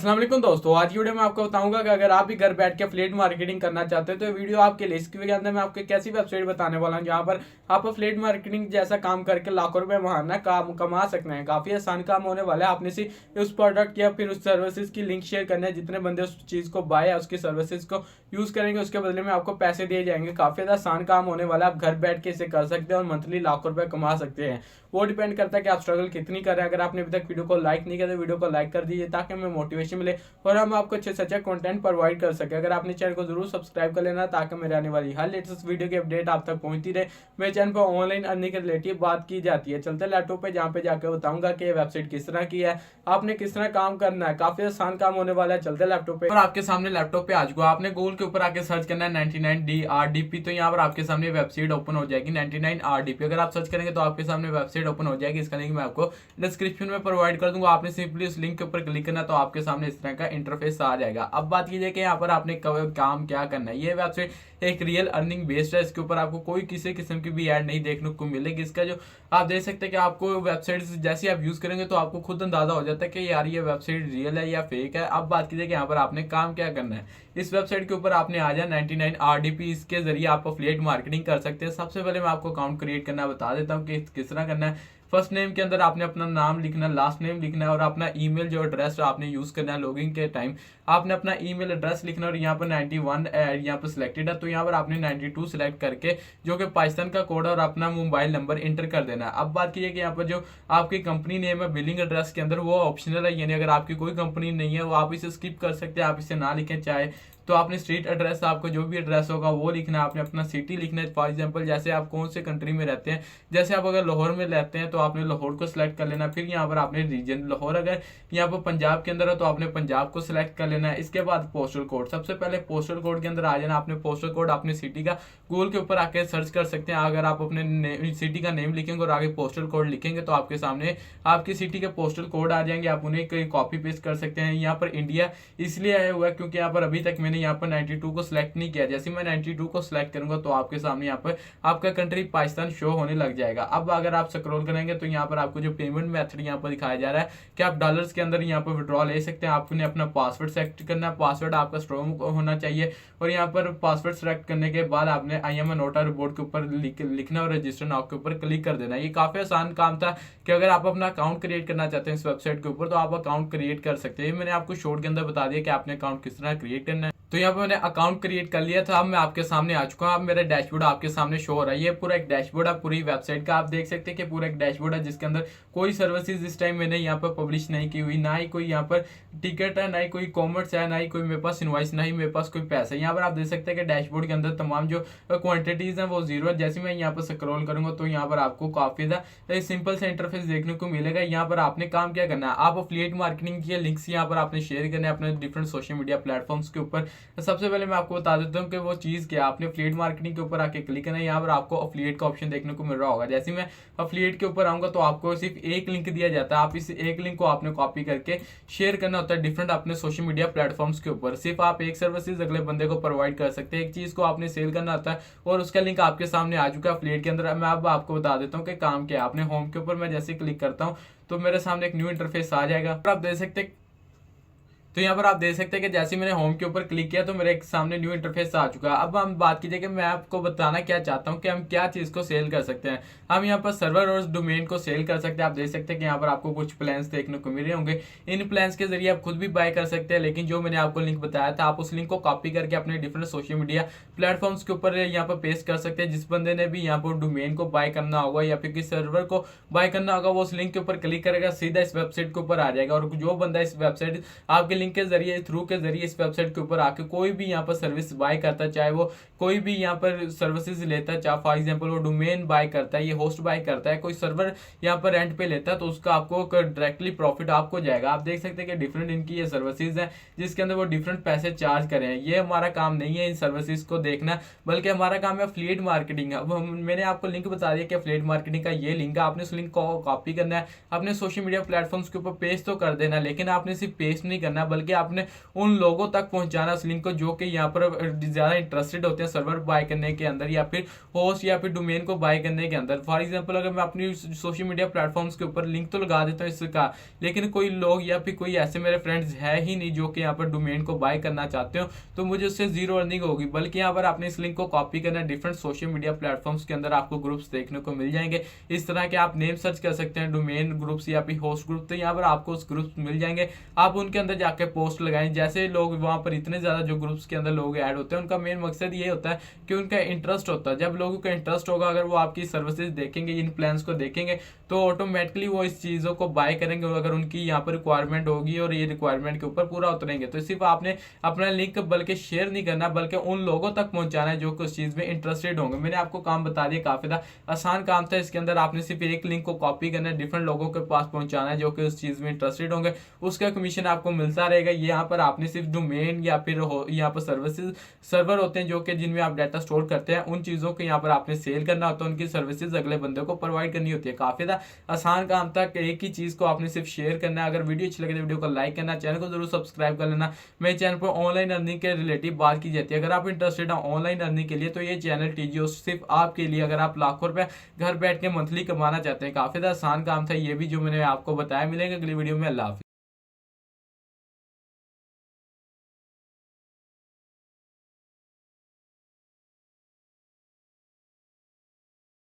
अस्सलाम वालेकुम दोस्तों, आज की वीडियो में आपको बताऊंगा कि अगर आप भी घर बैठ के अफिलिएट मार्केटिंग करना चाहते हैं तो ये वीडियो आपके लिए। इसके अंदर मैं आपको कैसी वेबसाइट बताने वाला हूं जहां पर आप अफिलिएट मार्केटिंग जैसा काम करके लाखों रुपए महाना काम कमा सकते हैं। काफी आसान काम होने वाला है। आपने सिर्फ उस प्रोडक्ट या फिर उस सर्विसेज की लिंक शेयर करना है। जितने बंदे उस चीज को बाय या उसकी सर्विसेज को यूज करेंगे उसके बदले में आपको पैसे दिए जाएंगे। काफी ज्यादा आसान काम होने वाला है। आप घर बैठ के इसे कर सकते हैं और मंथली लाखों रुपए कमा सकते हैं। वो डिपेंड करता है कि आप स्ट्रगल कितनी कर रहे हैं। अगर आपने अभी तक वीडियो को लाइक नहीं किया तो वीडियो को लाइक कर दीजिए ताकि हमें मोटिवेशन मिले और हम आपको अच्छे से अच्छा कंटेंट प्रोवाइड कर सके। अगर आपने चैनल को जरूर सब्सक्राइब कर लेना ताकि मेरे आने वाली हर लेटेस्ट वीडियो की अपडेट आप तक पहुंचती रहे। मेरे चैनल पर ऑनलाइन अर्निंग के रिलेटेड बात की जाती है। चलते लैपटॉप पे जहाँ पे जाकर बताऊंगा कि ये वेबसाइट किस तरह की है, आपने किस तरह काम करना है। काफी आसान काम होने वाला है। चलते लैपटॉप पे और आपके सामने लैपटॉप पे आ चुका। आपने गूगल के ऊपर आके सर्च करना है 99DRDP। तो यहाँ पर आपके सामने वेबसाइट ओपन हो जाएगी 99RDP। अगर आप सर्च करेंगे तो आपके सामने वेबसाइट ओपन हो जाएगी। इसका लिंक मैं आपको डिस्क्रिप्शन में प्रोवाइड कर दूंगा। आपने सिंपली उस लिंक के ऊपर क्लिक करना तो आपके सामने इस तरह का इंटरफेस आ जाएगा। अब बात कीजिए कि यहाँ पर आपने काम क्या करना है। ये वेबसाइट एक रियल अर्निंग बेस्ड है। इसके ऊपर आपको कोई किसी किस्म की भी ऐड नहीं देखने को मिलेगी। इसका जो आप देख सकते हैं कि आपको वेबसाइट जैसे आप यूज करेंगे तो आपको खुद अंदाजा हो जाता है कि यार ये वेबसाइट रियल है या फेक है। अब बात कीजिए कि यहाँ पर आपने काम क्या करना है। इस वेबसाइट के ऊपर आपने आ जाए 99RDP। इसके जरिए आप अफिलिएट मार्केटिंग कर सकते हैं। सबसे पहले मैं आपको अकाउंट क्रिएट करना बता देता हूँ कि किस तरह करना है। फर्स्ट नेम के अंदर आपने अपना नाम लिखना है, लास्ट नेम लिखना है और अपना ईमेल जो एड्रेस आपने यूज करना है लॉगिन के टाइम आपने अपना ईमेल एड्रेस लिखना है। और यहाँ पर 91 यहाँ पर सिलेक्टेड है तो यहाँ पर आपने 92 सिलेक्ट करके जो कि पाकिस्तान का कोड और अपना मोबाइल नंबर इंटर कर देना है। अब बात कीजिए कि यहाँ पर जो आपकी कंपनी नेम है बिलिंग एड्रेस के अंदर वो ऑप्शनल है, यानी अगर आपकी कोई कंपनी नहीं है वो आप इसे स्किप कर सकते हैं, आप इसे ना लिखें चाहे तो आपने स्ट्रीट एड्रेस आपको जो भी एड्रेस होगा वो लिखना है। आपने अपना सिटी लिखना है। फॉर एग्जांपल जैसे आप कौन से कंट्री में रहते हैं, जैसे आप अगर लाहौर में रहते हैं तो आपने लाहौर को सिलेक्ट कर लेना। फिर यहाँ पर आपने रीजन लाहौर, अगर यहाँ पर पंजाब के अंदर है तो आपने पंजाब को सिलेक्ट कर लेना है। इसके बाद पोस्टल कोड, सबसे पहले पोस्टल कोड के अंदर आ जाना। आपने पोस्टल कोड अपनी सिटी का गूगल के ऊपर आके सर्च कर सकते हैं। अगर आप अपने सिटी का नेम लिखेंगे और आगे पोस्टल कोड लिखेंगे तो आपके सामने आपकी सिटी के पोस्टल कोड आ जाएंगे। आप उन्हें कॉपी पेस्ट कर सकते हैं। यहाँ पर इंडिया इसलिए आया हुआ है क्योंकि यहाँ पर अभी तक मैंने यहाँ पर 92 को सिलेक्ट नहीं किया। जैसे मैं 92 को सिलेक्ट करूंगा तो आपके सामने यहाँ पर आपका कंट्री पाकिस्तान शो होने लग जाएगा। अब अगर आप स्क्रॉल करेंगे तो यहाँ पर आपको जो पेमेंट मेथड यहाँ पर दिखाया जा रहा है कि आप डॉलर्स के अंदर यहाँ पर विड्रॉ ले सकते हैं। आपने अपना पासवर्ड सेलेक्ट करना है। पासवर्ड आपका स्ट्रॉन्ग होना चाहिए और यहाँ पर पासवर्ड सेलेक्ट करने के बाद आपने आई एम नोटा बोर्ड के ऊपर लिखना और रजिस्टर नाउ के ऊपर क्लिक कर देना। ये काफी आसान काम था कि अगर आप अपना अकाउंट क्रिएट करना चाहते हैं इस वेबसाइट के ऊपर तो आप अकाउंट क्रिएट कर सकते हैं। मैंने आपको शॉर्ट के अंदर बता दिया कि आपने अकाउंट किस तरह क्रिएट करना है। तो यहाँ पर मैंने अकाउंट क्रिएट कर लिया था। अब मैं आपके सामने आ चुका हूँ। अब मेरा डैशबोर्ड आपके सामने शो हो रहा है। ये पूरा एक डैशबोर्ड है पूरी वेबसाइट का। आप देख सकते हैं कि पूरा एक डैशबोर्ड है जिसके अंदर कोई सर्विसेज इस टाइम मैंने यहाँ पर पब्लिश नहीं की हुई, ना ही कोई यहाँ पर टिकट है, ना ही कोई कॉमर्स है, ना ही कोई मेरे पास इनवॉइस, ना ही मेरे पास कोई पैसा है। यहाँ पर आप देख सकते हैं कि डैशबोर्ड के अंदर तमाम जो क्वांटिटीज हैं वो जीरो है। जैसे मैं यहाँ पर स्क्रॉल करूंगा तो यहाँ पर आपको काफी ज्यादा सिंपल सा इंटरफेस देखने को मिलेगा। यहाँ पर आपने काम क्या करना है, आप अफिलिएट मार्केटिंग के लिंक्स यहाँ पर आपने शेयर करने अपने डिफरेंट सोशल मीडिया प्लेटफॉर्म्स के ऊपर। सबसे पहले मैं आपको बता देता हूँ कि वो चीज क्या, आपने अफिलिएट मार्केटिंग के ऊपर आके क्लिक करना है। यहाँ पर आपको अफिलिएट का ऑप्शन देखने को मिल रहा होगा। जैसे मैं अफिलिएट के ऊपर आऊंगा तो आपको सिर्फ एक लिंक दिया जाता है। आप इस एक लिंक को आपने कॉपी करके शेयर करना होता है डिफरेंट अपने सोशल मीडिया प्लेटफॉर्म्स के ऊपर। सिर्फ आप एक सर्विसेज अगले बंदे को प्रोवाइड कर सकते हैं। एक चीज को आपने सेल करना होता है और उसका लिंक आपके सामने आ चुका है अफिलिएट के अंदर। मैं अब आपको बता देता हूँ कि काम क्या है। आपने होम के ऊपर मैं जैसे क्लिक करता हूँ तो मेरे सामने एक न्यू इंटरफेस आ जाएगा। आप देख सकते हैं तो यहाँ पर आप देख सकते हैं कि जैसे मैंने होम के ऊपर क्लिक किया तो मेरे सामने न्यू इंटरफेस आ चुका है। अब हम बात कीजिए कि मैं आपको बताना क्या चाहता हूँ कि हम क्या चीज को सेल कर सकते हैं। हम यहाँ पर सर्वर और डोमेन को सेल कर सकते हैं। आप देख सकते हैं कि यहाँ पर आपको कुछ प्लान्स देखने को मिल रहे होंगे। इन प्लान्स के जरिए आप खुद भी बाय कर सकते हैं, लेकिन जो मैंने आपको लिंक बताया था आप उस लिंक को कॉपी करके अपने डिफरेंट सोशल मीडिया प्लेटफॉर्म्स के ऊपर यहाँ पर पेस्ट कर सकते हैं। जिस बंदे ने भी यहाँ पर डोमेन को बाय करना होगा या फिर किसी सर्वर को बाय करना होगा वो उस लिंक के ऊपर क्लिक करेगा, सीधा इस वेबसाइट के ऊपर आ जाएगा। और जो बंदा इस वेबसाइट आपके लिंक के जरिए थ्रू के जरिए इस वेबसाइट के ऊपर आके कोई भी यहाँ पर सर्विस बाय करता है, चाहे वो कोई भी यहाँ पर सर्विसेज लेता है, चाहे फॉर एग्जांपल वो डोमेन बाय करता है, ये होस्ट बाय करता है, कोई सर्वर यहाँ पर रेंट पे लेता है तो उसका आपको डायरेक्टली प्रॉफिट आपको जाएगा। आप देख सकते हैं कि डिफरेंट इनकी ये सर्विसेज हैं जिसके अंदर वो डिफरेंट पैसे चार्ज करें। ये हमारा काम नहीं है इन सर्विसेज को देखना, बल्कि हमारा काम है अफिलिएट मार्केटिंग। अब मैंने आपको लिंक बता दिया कि अफिलिएट मार्केटिंग का ये लिंक है। आपने उस लिंक को कॉपी करना है, अपने सोशल मीडिया प्लेटफॉर्म्स के ऊपर पेस्ट तो कर देना, लेकिन आपने सिर्फ पेस्ट नहीं करना बल्कि आपने उन लोगों तक पहुंचाना उस लिंक को जो कि यहाँ पर ज्यादा इंटरेस्टेड होते हैं सर्वर बाय करने के अंदर या फिर होस्ट या फिर डोमेन को बाय करने के अंदर। फॉर एग्जांपल अगर मैं अपनी सोशल मीडिया प्लेटफॉर्म्स के ऊपर लिंक तो लगा देता हूँ इसका, लेकिन कोई लोग या फिर कोई ऐसे मेरे फ्रेंड्स है ही नहीं जो कि यहाँ पर डोमेन को बाय करना चाहते हो, तो मुझे उससे जीरो अर्निंग होगी। बल्कि यहाँ पर आपने इस लिंक को कॉपी करना, डिफरेंट सोशल मीडिया प्लेटफॉर्म्स के अंदर आपको ग्रुप्स देखने को मिल जाएंगे। इस तरह के आप नेम सर्च कर सकते हैं, डोमेन ग्रुप्स या फिर होस्ट ग्रुप, तो यहाँ पर आपको उस ग्रुप्स मिल जाएंगे। आप उनके अंदर जाके पोस्ट लगाएं। जैसे लोग वहां पर इतने ज्यादा जो ग्रुप्स के अंदर लोग ऐड होते हैं, उनका मेन मकसद ये होता है कि उनका इंटरेस्ट होता है। जब लोगों का इंटरेस्ट होगा, अगर वो आपकी सर्विसेज देखेंगे, इन प्लान्स को देखेंगे, तो ऑटोमेटिकली वो इस चीजों को बाय करेंगे अगर उनकी यहाँ पर रिक्वायरमेंट होगी और ये रिक्वायरमेंट के ऊपर पूरा उतरेंगे। तो सिर्फ आपने अपना लिंक बल्कि शेयर नहीं करना, बल्कि उन लोगों तक पहुंचाना है जो कि उस चीज में इंटरेस्टेड होंगे। मैंने आपको काम बता दिया, काफी आसान काम था। इसके अंदर आपने सिर्फ एक लिंक को कॉपी करना है, डिफरेंट लोगों के पास पहुंचाना है जो कि उस चीज में इंटरेस्टेड होंगे, उसका कमीशन आपको मिलता रहेगा। यहाँ पर आपने सिर्फ डोमेन या फिर यहाँ पर सर्विसेज सर्वर होते हैं जो कि जिनमें आप डाटा स्टोर करते हैं, उन चीजों को यहाँ पर आपने सेल करना होता है, उनकी सर्विसेज अगले बंदे को प्रोवाइड करनी होती है। काफी आसान काम था, एक ही चीज को आपने सिर्फ शेयर करना है। अगर वीडियो अच्छी लगे तो वीडियो को लाइक करना, चैनल को जरूर सब्सक्राइब कर लेना। मेरे चैनल पर ऑनलाइन अर्निंग के रिलेटिव बात की जाती है। अगर आप इंटरेस्टेड हैं ऑनलाइन अर्निंग के लिए, तो ये चैनल टीजीओ सिर्फ आपके लिए, अगर आप लाखों रुपए घर बैठ के मंथली कमाना चाहते हैं। काफी आसान काम था ये भी जो मैंने आपको बताया। मिलेंगे अगली वीडियो में। अल्लाह हाफिज़।